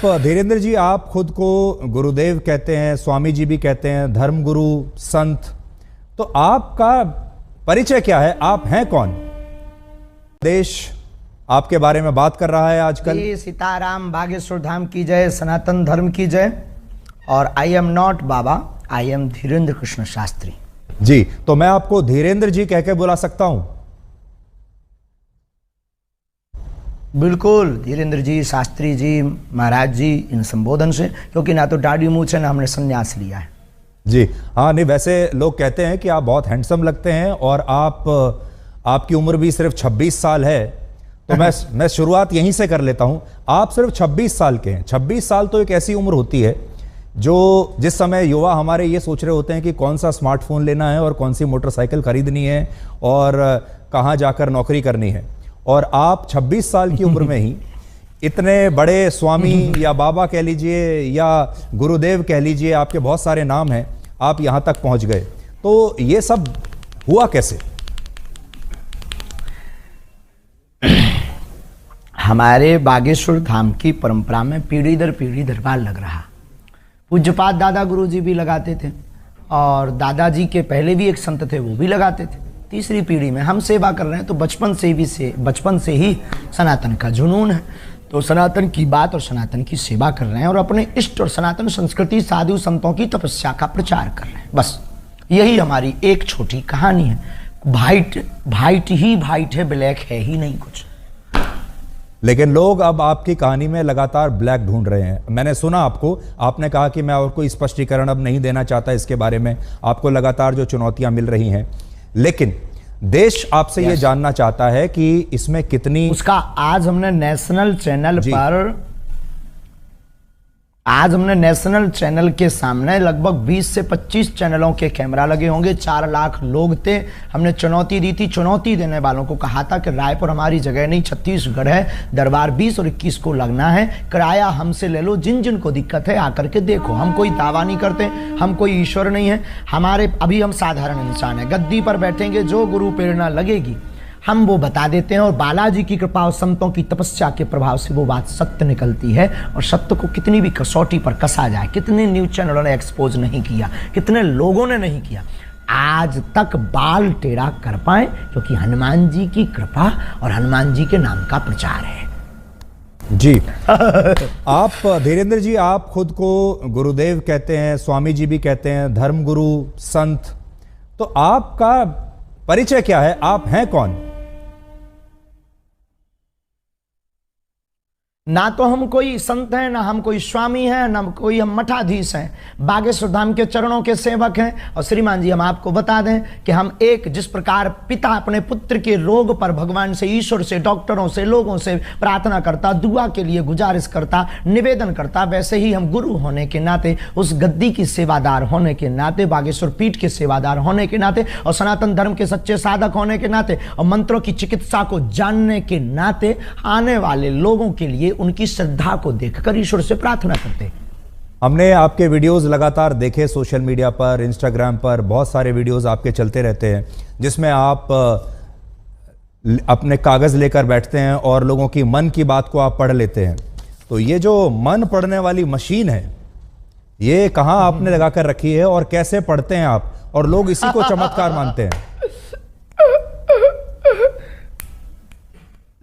धीरेन्द्र जी, आप खुद को गुरुदेव कहते हैं, स्वामी जी भी कहते हैं, धर्मगुरु, संत, तो आपका परिचय क्या है? आप हैं कौन? देश आपके बारे में बात कर रहा है आजकल। सीताराम, बागेश्वर धाम की जय, सनातन धर्म की जय। और आई एम नॉट बाबा, आई एम धीरेन्द्र कृष्ण शास्त्री जी। तो मैं आपको धीरेन्द्र जी कह के बुला सकता हूं? बिल्कुल, धीरेन्द्र जी, शास्त्री जी, महाराज जी, इन संबोधन से, क्योंकि ना तो दाढ़ी मूंछ है ना हमने संन्यास लिया है जी। हाँ, नहीं, वैसे लोग कहते हैं कि आप बहुत हैंडसम लगते हैं और आपकी उम्र भी सिर्फ 26 साल है। तो मैं शुरुआत यहीं से कर लेता हूं। आप सिर्फ 26 साल के हैं। 26 साल तो एक ऐसी उम्र होती है जिस समय युवा हमारे ये सोच रहे होते हैं कि कौन सा स्मार्टफोन लेना है और कौन सी मोटरसाइकिल खरीदनी है और कहाँ जाकर नौकरी करनी है, और आप 26 साल की उम्र में ही इतने बड़े स्वामी या बाबा कह लीजिए या गुरुदेव कह लीजिए, आपके बहुत सारे नाम हैं, आप यहाँ तक पहुँच गए। तो ये सब हुआ कैसे? हमारे बागेश्वर धाम की परंपरा में पीढ़ी दर पीढ़ी दरबार लग रहा। पूज्यपाद दादा गुरु जी भी लगाते थे और दादाजी के पहले भी एक संत थे, वो भी लगाते थे। तीसरी पीढ़ी में हम सेवा कर रहे हैं, तो बचपन से ही सनातन का जुनून है। तो सनातन की बात और सनातन की सेवा कर रहे हैं और अपने इष्ट और सनातन संस्कृति, साधु संतों की तपस्या का प्रचार कर रहे हैं। बस यही हमारी एक छोटी कहानी है। वाइट ही वाइट है, ब्लैक है ही नहीं कुछ। लेकिन लोग अब आपकी कहानी में लगातार ब्लैक ढूंढ रहे हैं। मैंने सुना आपने कहा कि मैं और कोई स्पष्टीकरण अब नहीं देना चाहता इसके बारे में, आपको लगातार जो चुनौतियां मिल रही हैं, लेकिन देश आपसे ये जानना चाहता है कि इसमें कितनी उसका आज हमने नेशनल चैनल के सामने लगभग 20 से 25 चैनलों के कैमरा लगे होंगे। 4 लाख लोग थे। हमने चुनौती दी थी, चुनौती देने वालों को कहा था कि रायपुर हमारी जगह नहीं, छत्तीसगढ़ है, दरबार 20 और 21 को लगना है, किराया हमसे ले लो, जिन जिन को दिक्कत है आकर के देखो। हम कोई दावा नहीं करते, हम कोई ईश्वर नहीं है, अभी हम साधारण इंसान है। गद्दी पर बैठेंगे, जो गुरु प्रेरणा लगेगी हम वो बता देते हैं, और बालाजी की कृपा और संतों की तपस्या के प्रभाव से वो बात सत्य निकलती है। और सत्य को कितनी भी कसौटी पर कसा जाए, कितने न्यूज चैनलों ने एक्सपोज नहीं किया, कितने लोगों ने नहीं किया, आज तक बाल टेढ़ा कर पाए, क्योंकि हनुमान जी की कृपा और हनुमान जी के नाम का प्रचार है जी। आप धीरेन्द्र जी, आप खुद को गुरुदेव कहते हैं, स्वामी जी भी कहते हैं, धर्मगुरु, संत, तो आपका परिचय क्या है? आप हैं कौन? ना तो हम कोई संत हैं, ना हम कोई स्वामी हैं, ना कोई हम मठाधीश हैं। बागेश्वर धाम के चरणों के सेवक हैं। और श्रीमान जी, हम आपको बता दें कि हम जिस प्रकार पिता अपने पुत्र के रोग पर भगवान से, ईश्वर से, डॉक्टरों से, लोगों से प्रार्थना करता, दुआ के लिए गुजारिश करता, निवेदन करता, वैसे ही हम गुरु होने के नाते, उस गद्दी की सेवादार होने के नाते, बागेश्वर पीठ के सेवादार होने के नाते, और सनातन धर्म के सच्चे साधक होने के नाते, और मंत्रों की चिकित्सा को जानने के नाते, आने वाले लोगों के लिए उनकी श्रद्धा को देखकर ईश्वर से प्रार्थना करते हैं। हमने आपके वीडियोस लगातार देखे सोशल मीडिया पर, इंस्टाग्राम पर बहुत सारे वीडियोस आपके चलते रहते हैं, जिसमें आप अपने कागज लेकर बैठते हैं और लोगों की मन की बात को आप पढ़ लेते हैं। तो ये जो मन पढ़ने वाली मशीन है, ये कहाँ आपने लगा कर रखी है और कैसे पढ़ते हैं आप, और लोग इसी को चमत्कार मानते हैं?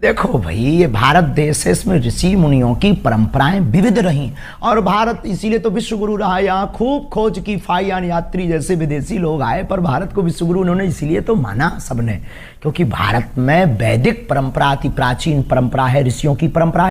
देखो भाई, ये भारत देश है, इसमें ऋषि मुनियों की परंपराएं विविध रही, और भारत इसीलिए तो विश्व गुरु रहा। यहाँ खूब खोज की, फाइयान यात्री जैसे विदेशी लोग आए, पर भारत को विश्व गुरु उन्होंने इसीलिए तो माना सबने, क्योंकि भारत में वैदिक परंपरा अति प्राचीन परंपरा है, ऋषियों की परंपरा।